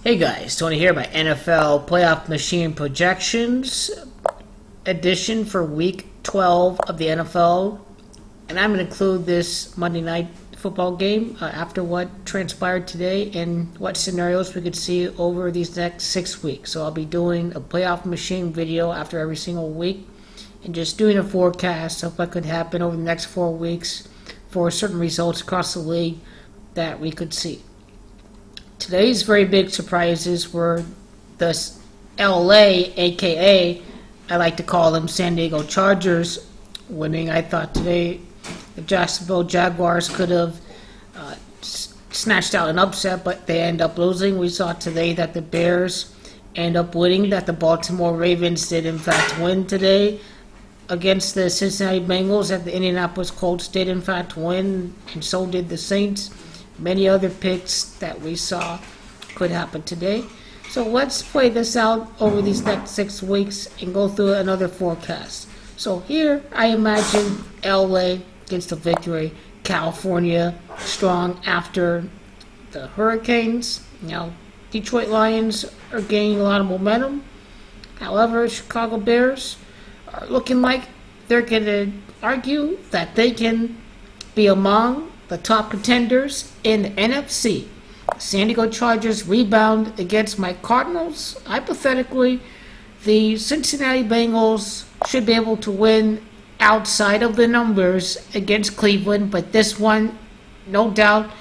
Hey guys, Tony here by NFL Playoff Machine Projections edition for Week 12 of the NFL. And I'm going to include this Monday Night Football game after what transpired today and what scenarios we could see over these next 6 weeks. So I'll be doing a Playoff Machine video after every single week and just doing a forecast of what could happen over the next 4 weeks for certain results across the league that we could see. Today's very big surprises were the LA, aka I like to call them San Diego Chargers, winning. I thought today the Jacksonville Jaguars could have snatched out an upset, but they end up losing. We saw today that the Bears end up winning, that the Baltimore Ravens did in fact win today against the Cincinnati Bengals, that the Indianapolis Colts did in fact win, and so did the Saints. Many other picks that we saw could happen today. So let's play this out over these next 6 weeks and go through another forecast. So here I imagine LA gets the victory. California strong after the Hurricanes. Now Detroit Lions are gaining a lot of momentum. However, Chicago Bears are looking like they're going to argue that they can be among the top contenders in the NFC. San Diego Chargers rebound against my Cardinals. Hypothetically, the Cincinnati Bengals should be able to win outside of the numbers against Cleveland, but this one, no doubt,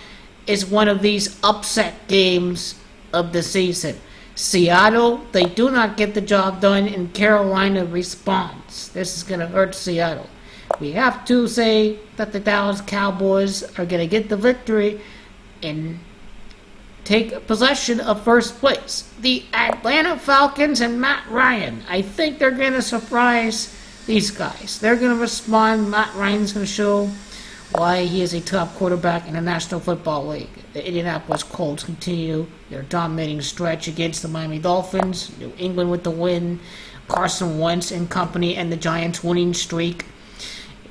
is one of these upset games of the season. Seattle, they do not get the job done, and Carolina responds. This is going to hurt Seattle. We have to say that the Dallas Cowboys are going to get the victory and take possession of first place. The Atlanta Falcons and Matt Ryan, I think they're going to surprise these guys. They're going to respond. Matt Ryan's going to show why he is a top quarterback in the National Football League. The Indianapolis Colts continue their dominating stretch against the Miami Dolphins. New England with the win. Carson Wentz and company and the Giants winning streak.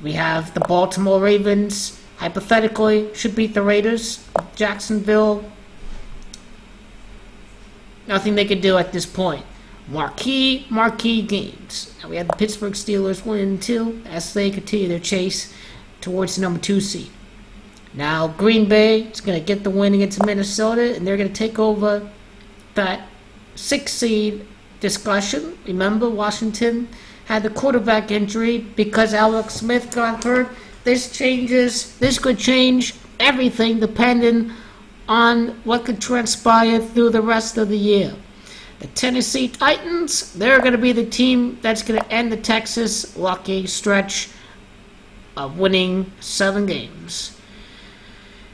We have the Baltimore Ravens, hypothetically, should beat the Raiders. Jacksonville, nothing they can do at this point. Marquee games. Now we have the Pittsburgh Steelers winning too, as they continue their chase towards the number 2 seed. Now Green Bay is going to get the win against Minnesota, and they're going to take over that 6 seed discussion. Remember, Washington had the quarterback injury because Alex Smith got hurt. This could change everything depending on what could transpire through the rest of the year. The Tennessee Titans, they're going to be the team that's going to end the Texas lucky stretch of winning 7 games.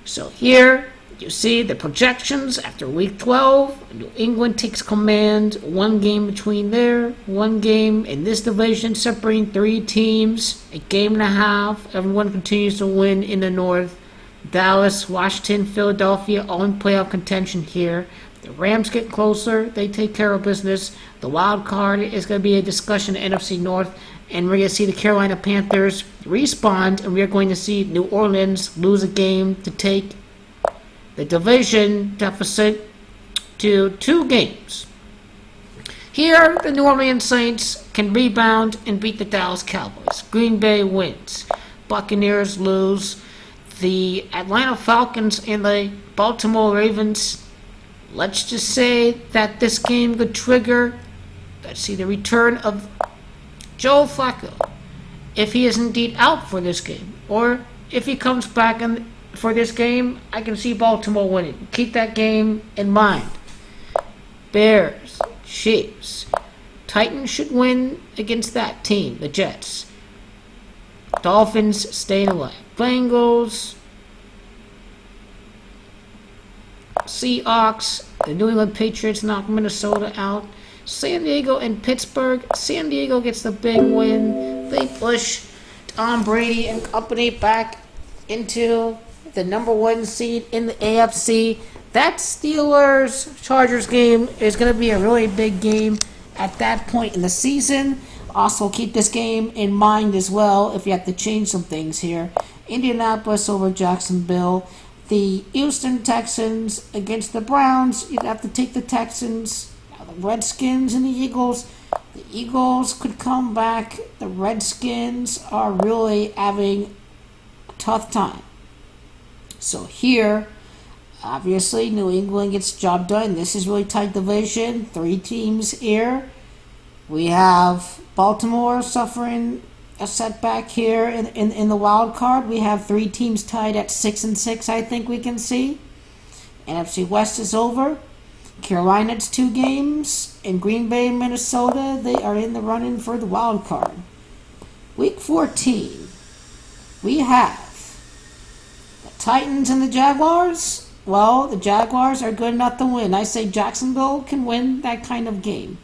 So here you see the projections after Week 12. New England takes command. 1 game between there. 1 game in this division separating 3 teams. A game and a half. Everyone continues to win in the North. Dallas, Washington, Philadelphia all in playoff contention here. The Rams get closer. They take care of business. The wild card is going to be a discussion in NFC North. And we're going to see the Carolina Panthers respond. And we're going to see New Orleans lose a game to take the division deficit to 2 games. Here, the New Orleans Saints can rebound and beat the Dallas Cowboys. Green Bay wins. Buccaneers lose. The Atlanta Falcons and the Baltimore Ravens, let's just say that this game could trigger, let's see, the return of Joe Flacco, if he is indeed out for this game, or if he comes back for this game, I can see Baltimore winning. Keep that game in mind. Bears, Chiefs. Titans should win against that team, the Jets. Dolphins staying alive. Bengals, Seahawks, the New England Patriots knock Minnesota out. San Diego and Pittsburgh. San Diego gets the big win. They push Tom Brady and company back into the number 1 seed in the AFC. That Steelers-Chargers game is going to be a really big game at that point in the season. Also, keep this game in mind as well if you have to change some things here. Indianapolis over Jacksonville. The Houston Texans against the Browns. You'd have to take the Texans. Now the Redskins and the Eagles. The Eagles could come back. The Redskins are really having a tough time. So here, obviously, New England gets the job done. This is really tight division. 3 teams here. We have Baltimore suffering a setback here in the wild card. We have 3 teams tied at 6-6, I think we can see. NFC West is over. Carolina's 2 games. And Green Bay, Minnesota, they are in the running for the wild card. Week 14, we have the Titans and the Jaguars. Well, the Jaguars are good enough to win. I say Jacksonville can win that kind of game.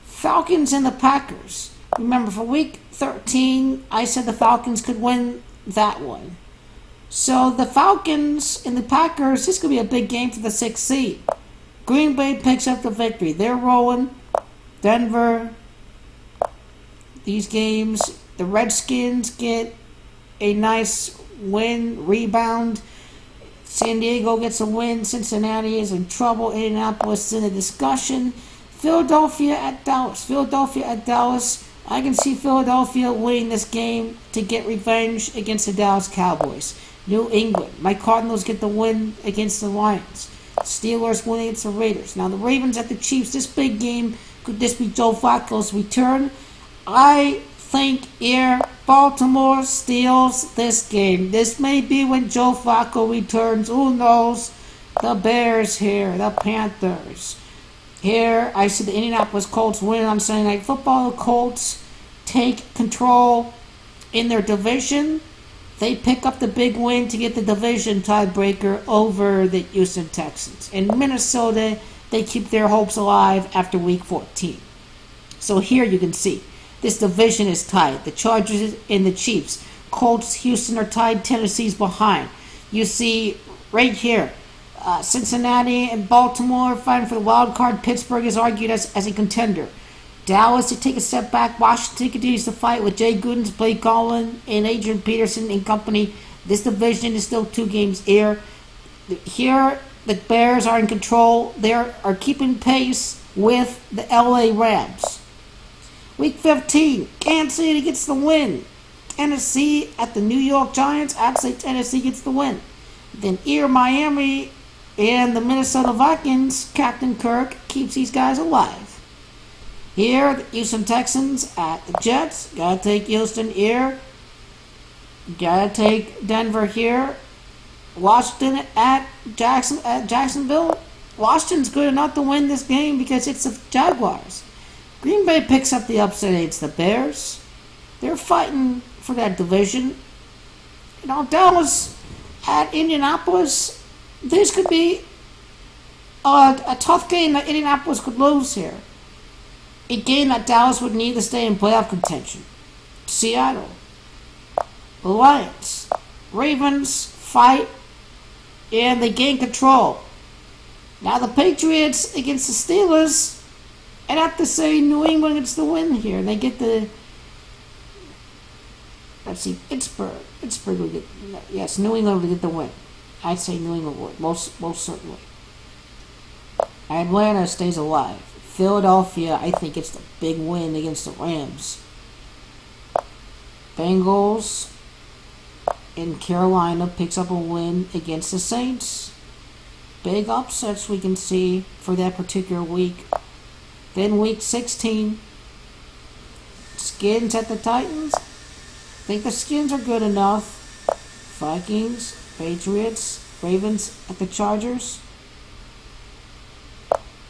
Falcons and the Packers. Remember, for week 13, I said the Falcons could win that one. So the Falcons and the Packers, this could be a big game for the 6th seed. Green Bay picks up the victory. They're rolling. Denver, these games, the Redskins get a nice win, rebound. San Diego gets a win. Cincinnati is in trouble. Indianapolis is in a discussion. Philadelphia at Dallas. Philadelphia at Dallas. I can see Philadelphia winning this game to get revenge against the Dallas Cowboys. New England. My Cardinals get the win against the Lions. Steelers win against the Raiders. Now the Ravens at the Chiefs. This big game, could this be Joe Flacco's return? I think here Baltimore steals this game. This may be when Joe Flacco returns. Who knows? The Bears here. The Panthers. Here, I see the Indianapolis Colts win on Sunday Night Football. The Colts take control in their division. They pick up the big win to get the division tiebreaker over the Houston Texans. In Minnesota, they keep their hopes alive after Week 14. So here you can see, this division is tied. The Chargers and the Chiefs. Colts, Houston are tied. Tennessee's behind. You see right here, Cincinnati and Baltimore fighting for the wild card. Pittsburgh is argued as a contender. Dallas to take a step back. Washington continues to fight with Jay Gruden, Blake Garland, and Adrian Peterson and company. This division is still 2 games here. Here, the Bears are in control. They are keeping pace with the LA Rams. Week 15, Kansas City gets the win. Tennessee at the New York Giants. I'd say Tennessee gets the win. Then here, Miami and the Minnesota Vikings. Captain Kirk keeps these guys alive. Here, the Houston Texans at the Jets. Gotta take Houston here. Gotta take Denver here. Washington at Jacksonville. Washington's good enough to win this game because it's the Jaguars. Green Bay picks up the upset against the Bears. They're fighting for that division. You know, Dallas at Indianapolis. This could be a tough game that Indianapolis could lose here. A game that Dallas would need to stay in playoff contention. Seattle. The Lions. Ravens fight and they gain control. Now the Patriots against the Steelers. I'd have to say New England gets the win here. They get the... Let's see, Pittsburgh. Pittsburgh will get... Yes, New England will get the win. I'd say New England would, most certainly. Atlanta stays alive. Philadelphia, I think, gets the big win against the Rams. Bengals in Carolina picks up a win against the Saints. Big upsets we can see for that particular week. Then week 16, Skins at the Titans. I think the Skins are good enough. Vikings, Patriots, Ravens at the Chargers.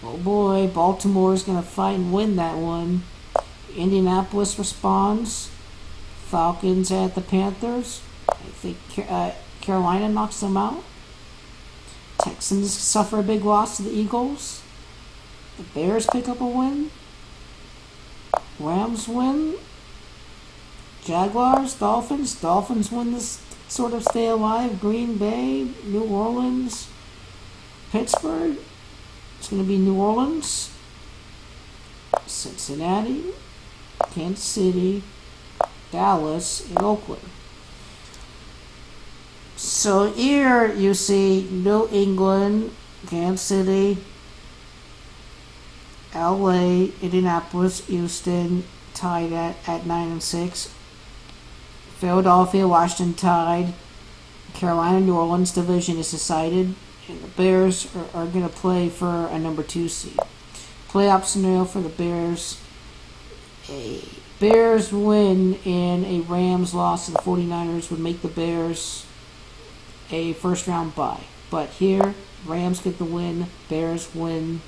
Oh boy, Baltimore's going to fight and win that one. Indianapolis responds. Falcons at the Panthers. I think Carolina knocks them out. Texans suffer a big loss to the Eagles. The Bears pick up a win. Rams win. Jaguars, Dolphins. Dolphins win this, sort of stay alive. Green Bay, New Orleans, Pittsburgh. It's going to be New Orleans, Cincinnati, Kansas City, Dallas, and Oakland. So here you see New England, Kansas City, LA, Indianapolis, Houston tied at 9-6. Philadelphia, Washington tied. Carolina, New Orleans division is decided. And the Bears are going to play for a number 2 seed. Playoff scenario for the Bears. A Bears win and a Rams loss to the 49ers would make the Bears a first round bye. But here, Rams get the win, Bears win.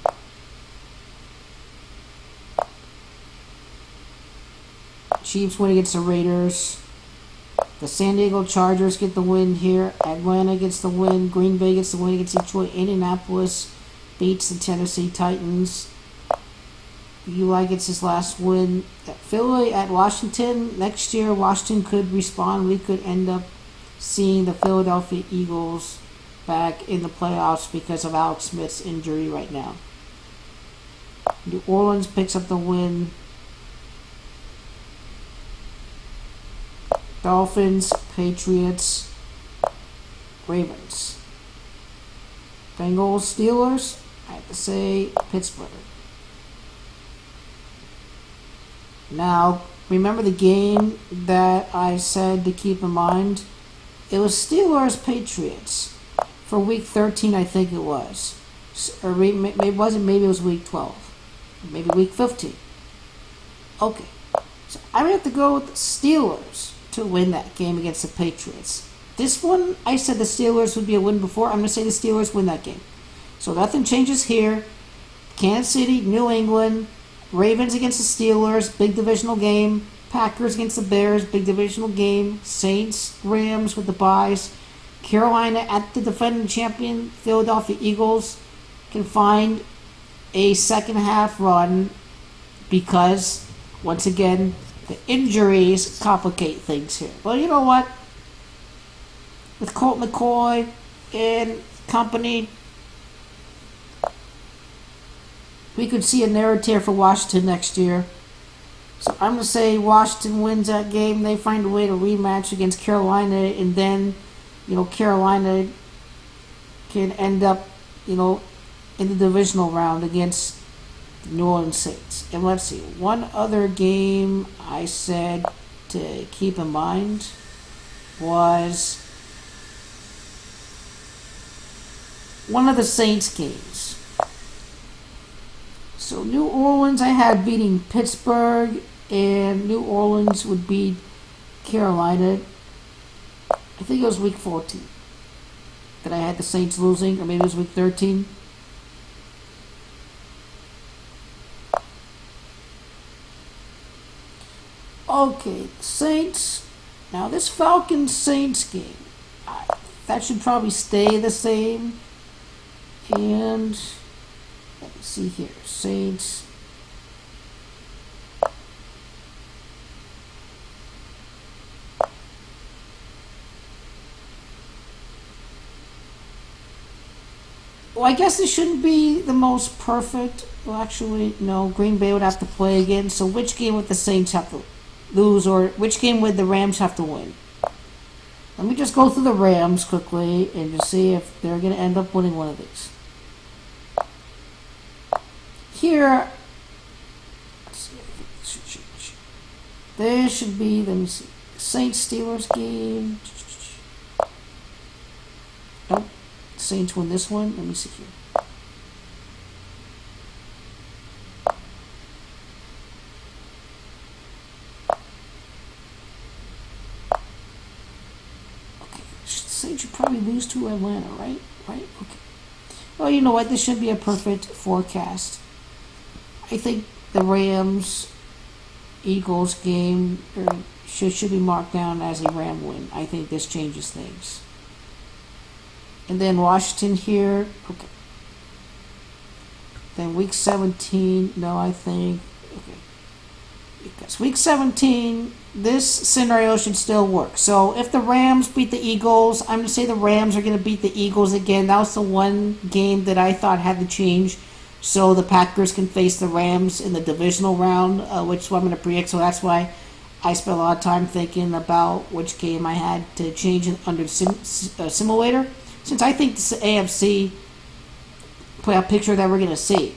Chiefs win against the Raiders. The San Diego Chargers get the win here. Atlanta gets the win. Green Bay gets the win against Detroit. Indianapolis beats the Tennessee Titans. Eli gets his last win. Philly at Washington. Next year, Washington could respond. We could end up seeing the Philadelphia Eagles back in the playoffs because of Alex Smith's injury right now. New Orleans picks up the win. Dolphins, Patriots, Ravens. Bengals, Steelers. I have to say Pittsburgh. Now, remember the game that I said to keep in mind? It was Steelers-Patriots for Week 13, I think it was. Or maybe it wasn't, maybe it was Week 12. Maybe Week 15. Okay. So I'm going to have to go with the Steelers to win that game against the Patriots. This one, I said the Steelers would be a win before. I'm going to say the Steelers win that game. So nothing changes here. Kansas City, New England, Ravens against the Steelers, big divisional game. Packers against the Bears, big divisional game. Saints, Rams with the byes. Carolina at the defending champion, Philadelphia Eagles, can find a second half run because, once again, the injuries complicate things here. Well, you know what? With Colt McCoy and company, we could see a narrative for Washington next year. So I'm going to say Washington wins that game. They find a way to rematch against Carolina, and then, Carolina can end up, in the divisional round against the New Orleans Saints. And let's see, one other game I said to keep in mind was one of the Saints games. So New Orleans I had beating Pittsburgh, and New Orleans would beat Carolina. I think it was Week 14 that I had the Saints losing, or maybe it was Week 13. Okay, Saints. Now this Falcons-Saints game, that should probably stay the same. And let me see here, Saints. Well, I guess this shouldn't be the most perfect. Well, actually, no. Green Bay would have to play again. So which game would the Saints have to lose, or which game would the Rams have to win? Let me just go through the Rams quickly and just see if they're going to end up winning one of these. Here, there should be, let me see, Saints-Steelers game. Nope. Saints win this one. Let me see here. Okay, Saints should probably lose to Atlanta, right? Right? Okay. Well, you know what? This should be a perfect forecast. I think the Rams-Eagles game should be marked down as a Ram win. I think this changes things. And then Washington here. Okay. Then Week 17. No, I think. Okay. Because Week 17, this scenario should still work. So if the Rams beat the Eagles, I'm going to say the Rams are going to beat the Eagles again. That was the one game that I thought had to change. So the Packers can face the Rams in the divisional round, which is what I'm going to predict. So that's why I spent a lot of time thinking about which game I had to change under simulator, since I think this is the AFC playoff picture that we're going to see.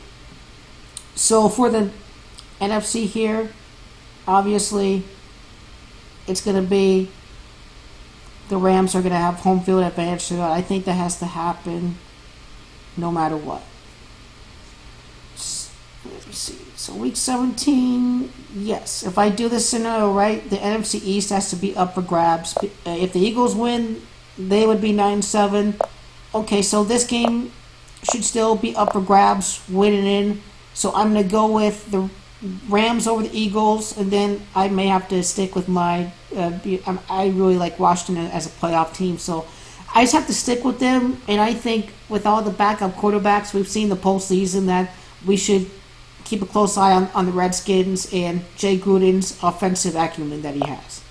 So for the NFC here, obviously, it's going to be the Rams are going to have home field advantage. So I think that has to happen no matter what. Let me see. So week 17, yes. If I do this scenario right, the NFC East has to be up for grabs. If the Eagles win, they would be 9-7. Okay, so this game should still be up for grabs, winning in. So I'm going to go with the Rams over the Eagles, and then I may have to stick with my... I really like Washington as a playoff team, so I just have to stick with them. And I think with all the backup quarterbacks we've seen the postseason, that we should keep a close eye on the Redskins and Jay Gruden's offensive acumen that he has.